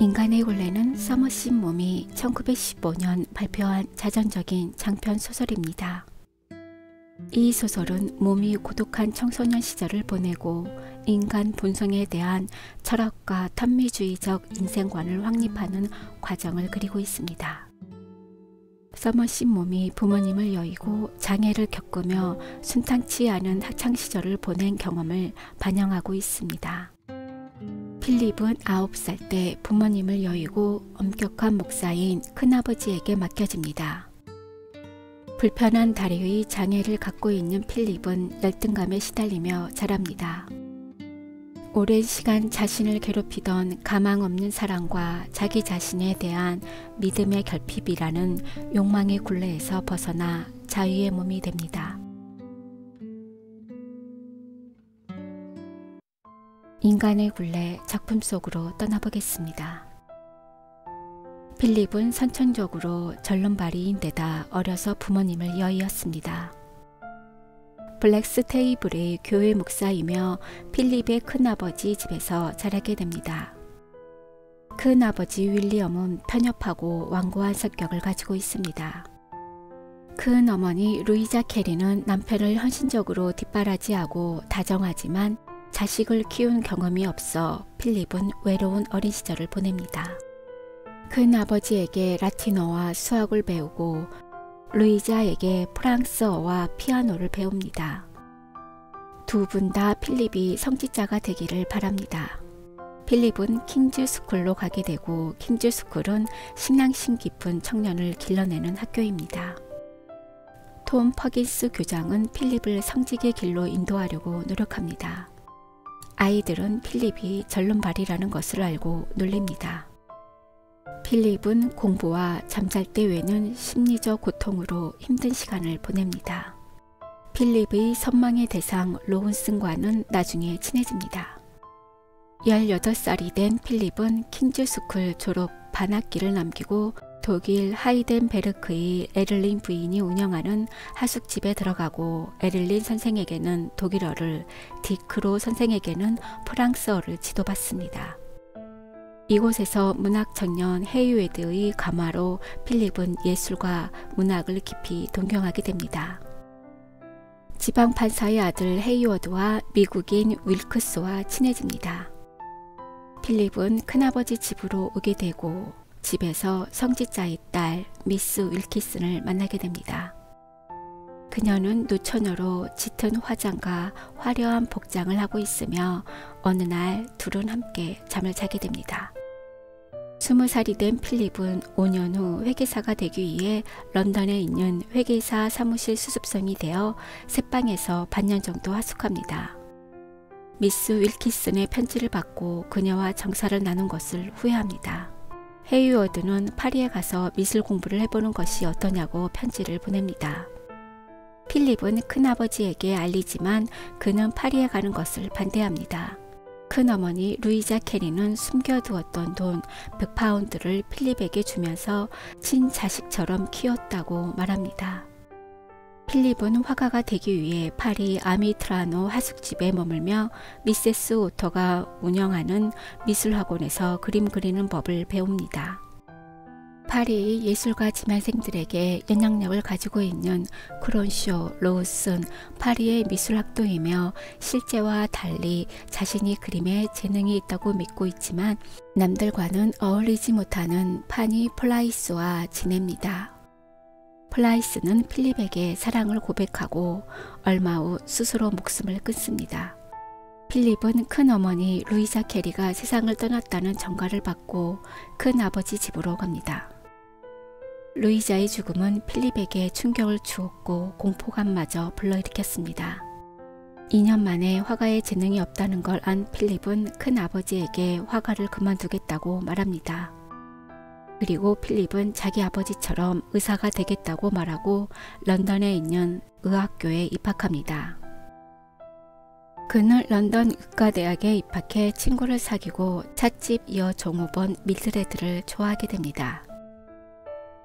인간의 굴레는 서머신 몸이 1915년 발표한 자전적인 장편 소설입니다. 이 소설은 몸이 고독한 청소년 시절을 보내고 인간 본성에 대한 철학과 탐미주의적 인생관을 확립하는 과정을 그리고 있습니다. 서머신 몸이 부모님을 여의고 장애를 겪으며 순탄치 않은 학창시절을 보낸 경험을 반영하고 있습니다. 필립은 9살 때 부모님을 여의고 엄격한 목사인 큰아버지에게 맡겨집니다. 불편한 다리의 장애를 갖고 있는 필립은 열등감에 시달리며 자랍니다. 오랜 시간 자신을 괴롭히던 가망 없는 사랑과 자기 자신에 대한 믿음의 결핍이라는 욕망의 굴레에서 벗어나 자유의 몸이 됩니다. 인간의 굴레 작품 속으로 떠나보겠습니다. 필립은 선천적으로 절름발이인 데다 어려서 부모님을 여의었습니다. 블랙스테이블의 교회 목사이며 필립의 큰아버지 집에서 자라게 됩니다. 큰아버지 윌리엄은 편협하고 완고한 성격을 가지고 있습니다. 큰어머니 루이자 캐리는 남편을 헌신적으로 뒷바라지하고 다정하지만 자식을 키운 경험이 없어 필립은 외로운 어린 시절을 보냅니다. 큰아버지에게 라틴어와 수학을 배우고 루이자에게 프랑스어와 피아노를 배웁니다. 두 분 다 필립이 성직자가 되기를 바랍니다. 필립은 킹즈스쿨로 가게 되고 킹즈스쿨은 신앙심 깊은 청년을 길러내는 학교입니다. 톰 퍼긴스 교장은 필립을 성직의 길로 인도하려고 노력합니다. 아이들은 필립이 절름발이라는 것을 알고 놀립니다. 필립은 공부와 잠잘 때 외는 심리적 고통으로 힘든 시간을 보냅니다. 필립의 선망의 대상 로운슨과는 나중에 친해집니다. 18살이 된 필립은 킹즈스쿨 졸업 반학기를 남기고 독일 하이덴베르크의 에를린 부인이 운영하는 하숙집에 들어가고 에를린 선생에게는 독일어를, 디크로 선생에게는 프랑스어를 지도받습니다. 이곳에서 문학 청년 헤이웨드의 감화로 필립은 예술과 문학을 깊이 동경하게 됩니다. 지방판사의 아들 헤이워드와 미국인 윌크스와 친해집니다. 필립은 큰아버지 집으로 오게 되고 집에서 성직자의 딸 미스 윌키슨을 만나게 됩니다. 그녀는 노처녀로 짙은 화장과 화려한 복장을 하고 있으며 어느 날 둘은 함께 잠을 자게 됩니다. 20살이 된 필립은 5년 후 회계사가 되기 위해 런던에 있는 회계사 사무실 수습생이 되어 새방에서 반년 정도 하숙합니다. 미스 윌키슨의 편지를 받고 그녀와 정사를 나눈 것을 후회합니다. 헤이워드는 파리에 가서 미술 공부를 해보는 것이 어떠냐고 편지를 보냅니다. 필립은 큰아버지에게 알리지만 그는 파리에 가는 것을 반대합니다. 큰어머니 루이자 캐리는 숨겨두었던 돈 100파운드를 필립에게 주면서 친자식처럼 키웠다고 말합니다. 필립은 화가가 되기 위해 파리 아미트라노 하숙집에 머물며 미세스 오터가 운영하는 미술학원에서 그림 그리는 법을 배웁니다. 파리 예술가 지망생들에게 영향력을 가지고 있는 크론쇼, 로우슨, 파리의 미술학도이며 실제와 달리 자신이 그림에 재능이 있다고 믿고 있지만 남들과는 어울리지 못하는 파니 플라이스와 지냅니다. 플라이스는 필립에게 사랑을 고백하고 얼마 후 스스로 목숨을 끊습니다. 필립은 큰어머니 루이자 캐리가 세상을 떠났다는 전가를 받고 큰아버지 집으로 갑니다. 루이자의 죽음은 필립에게 충격을 주었고 공포감마저 불러일으켰습니다. 2년 만에 화가의 재능이 없다는 걸 안 필립은 큰아버지에게 화가를 그만두겠다고 말합니다. 그리고 필립은 자기 아버지처럼 의사가 되겠다고 말하고 런던에 있는 의학교에 입학합니다. 그는 런던 의과대학에 입학해 친구를 사귀고 찻집 이어 종업원 밀드레드를 좋아하게 됩니다.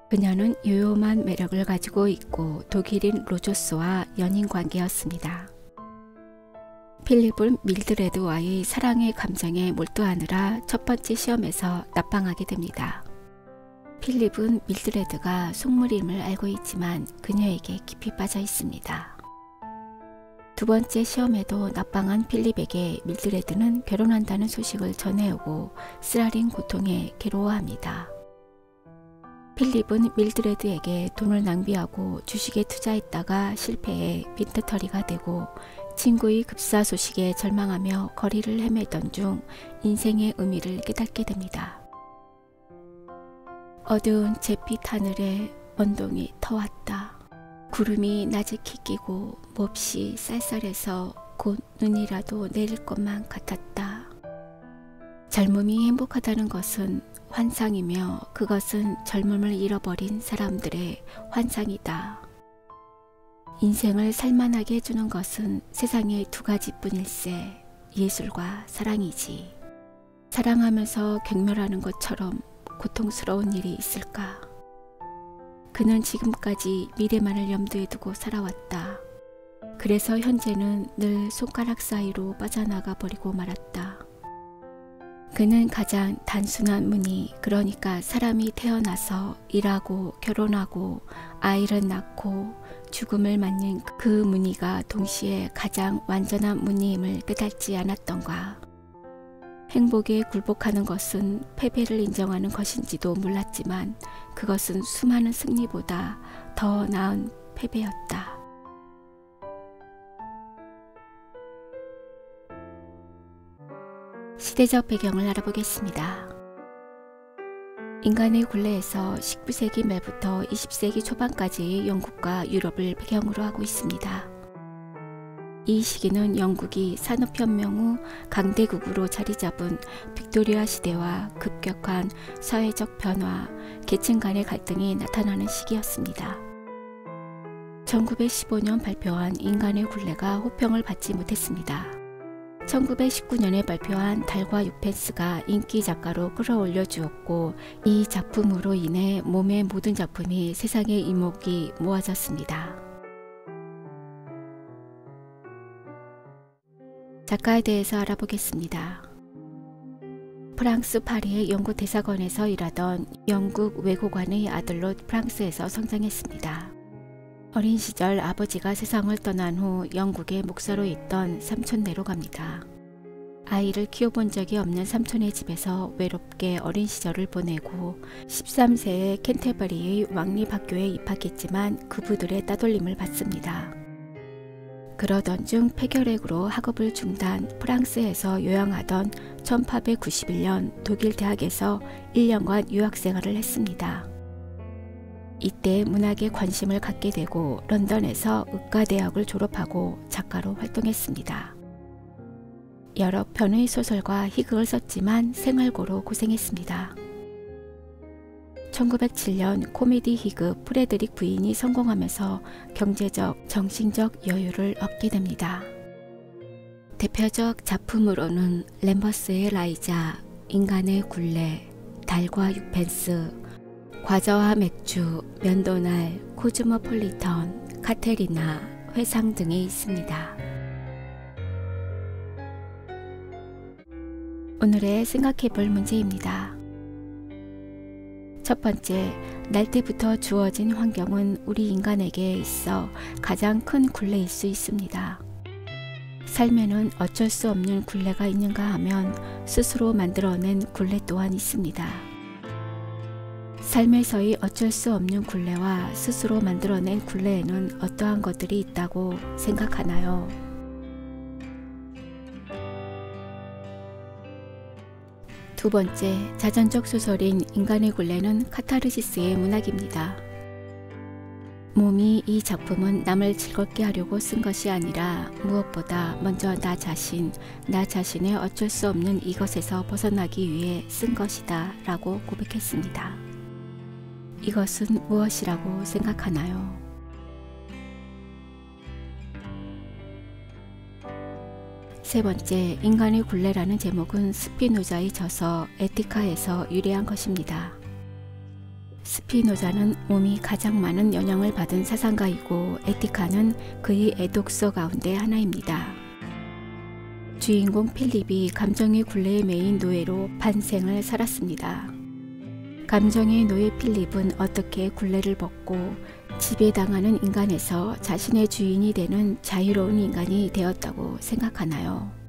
그녀는 요요한 매력을 가지고 있고 독일인 로조스와 연인 관계였습니다. 필립은 밀드레드와의 사랑의 감정에 몰두하느라 첫 번째 시험에서 낙방하게 됩니다. 필립은 밀드레드가 속물임을 알고 있지만 그녀에게 깊이 빠져 있습니다. 두 번째 시험에도 낙방한 필립에게 밀드레드는 결혼한다는 소식을 전해오고 쓰라린 고통에 괴로워합니다. 필립은 밀드레드에게 돈을 낭비하고 주식에 투자했다가 실패해 빈털터리가 되고 친구의 급사 소식에 절망하며 거리를 헤매던 중 인생의 의미를 깨닫게 됩니다. 어두운 잿빛 하늘에 원동이 터왔다. 구름이 나직히 끼고 몹시 쌀쌀해서 곧 눈이라도 내릴 것만 같았다. 젊음이 행복하다는 것은 환상이며 그것은 젊음을 잃어버린 사람들의 환상이다. 인생을 살만하게 해주는 것은 세상에 두 가지뿐일세, 예술과 사랑이지. 사랑하면서 경멸하는 것처럼 고통스러운 일이 있을까? 그는 지금까지 미래만을 염두에 두고 살아왔다. 그래서 현재는 늘 손가락 사이로 빠져나가 버리고 말았다. 그는 가장 단순한 무늬, 그러니까 사람이 태어나서 일하고 결혼하고 아이를 낳고 죽음을 맞는 그 무늬가 동시에 가장 완전한 무늬임을 깨닫지 않았던가. 행복에 굴복하는 것은 패배를 인정하는 것인지도 몰랐지만 그것은 수많은 승리보다 더 나은 패배였다. 시대적 배경을 알아보겠습니다. 인간의 굴레에서 19세기 말부터 20세기 초반까지의 영국과 유럽을 배경으로 하고 있습니다. 이 시기는 영국이 산업혁명 후 강대국으로 자리잡은 빅토리아 시대와 급격한 사회적 변화, 계층 간의 갈등이 나타나는 시기였습니다. 1915년 발표한 인간의 굴레가 호평을 받지 못했습니다. 1919년에 발표한 달과 육펜스가 인기 작가로 끌어올려 주었고 이 작품으로 인해 몸의 모든 작품이 세상의 이목이 모아졌습니다. 작가에 대해서 알아보겠습니다. 프랑스 파리의 영국 대사관에서 일하던 영국 외고관의 아들로 프랑스에서 성장했습니다. 어린 시절 아버지가 세상을 떠난 후 영국의 목사로 있던 삼촌네로 갑니다. 아이를 키워본 적이 없는 삼촌의 집에서 외롭게 어린 시절을 보내고 13세에 캔터버리의 왕립학교에 입학했지만 그부들의 따돌림을 받습니다. 그러던 중 폐결핵으로 학업을 중단, 프랑스에서 요양하던 1891년 독일 대학에서 1년간 유학생활을 했습니다. 이때 문학에 관심을 갖게 되고 런던에서 의과대학을 졸업하고 작가로 활동했습니다. 여러 편의 소설과 희극을 썼지만 생활고로 고생했습니다. 1907년 코미디 희극 프레드릭 부인이 성공하면서 경제적, 정신적 여유를 얻게 됩니다. 대표적 작품으로는 램버스의 라이자, 인간의 굴레, 달과 육펜스, 과자와 맥주, 면도날, 코즈모폴리턴, 카테리나, 회상 등이 있습니다. 오늘의 생각해볼 문제입니다. 첫 번째, 날 때부터 주어진 환경은 우리 인간에게 있어 가장 큰 굴레일 수 있습니다. 삶에는 어쩔 수 없는 굴레가 있는가 하면 스스로 만들어낸 굴레 또한 있습니다. 삶에서의 어쩔 수 없는 굴레와 스스로 만들어낸 굴레에는 어떠한 것들이 있다고 생각하나요? 두 번째, 자전적 소설인 인간의 굴레는 카타르시스의 문학입니다. 몸이 이 작품은 남을 즐겁게 하려고 쓴 것이 아니라 무엇보다 먼저 나 자신의 어쩔 수 없는 이것에서 벗어나기 위해 쓴 것이다 라고 고백했습니다. 이것은 무엇이라고 생각하나요? 세 번째, 인간의 굴레라는 제목은 스피노자의 저서 에티카에서 유래한 것입니다. 스피노자는 몸이 가장 많은 영향을 받은 사상가이고 에티카는 그의 애독서 가운데 하나입니다. 주인공 필립이 감정의 굴레에 매인 노예로 반생을 살았습니다. 감정의 노예 필립은 어떻게 굴레를 벗고 지배당하는 인간에서 자신의 주인이 되는 자유로운 인간이 되었다고 생각하나요?